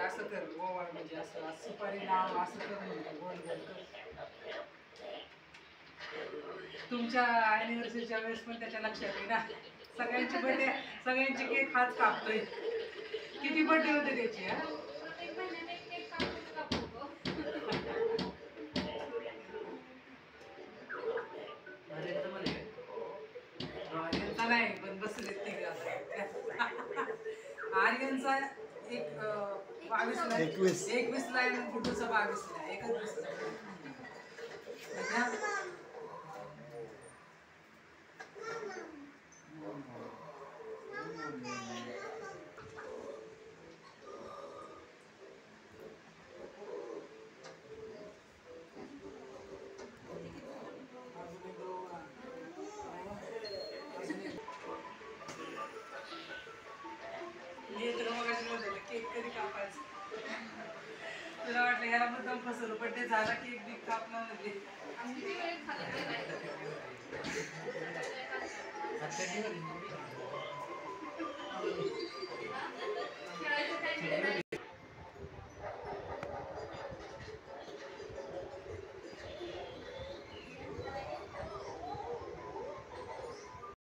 असं कर ओवाळ म्हणजे असं सुपारी लाव असं कर म्हणतो गोल गोल कर. तुमच्या ॲनिव्हर्सरीच्या वेळेस पण त्याच्या लक्षात आहे ना सगळ्यांची बर्थडे सगळ्यांची केक हाच कापतोय. किती बर्थडे होते त्याची हा आर्यनचा नाही पण बसले तिघ आर्यनचा एक 22ला 21ला आहे आणि गुड्डूचा 22ला आहे. एकच दिवसाचा केक कधी कापायचं तुला वाटलं ह्याला मुद्दाम फसवलं बड्डे झाला केक बी कापला म्हणजे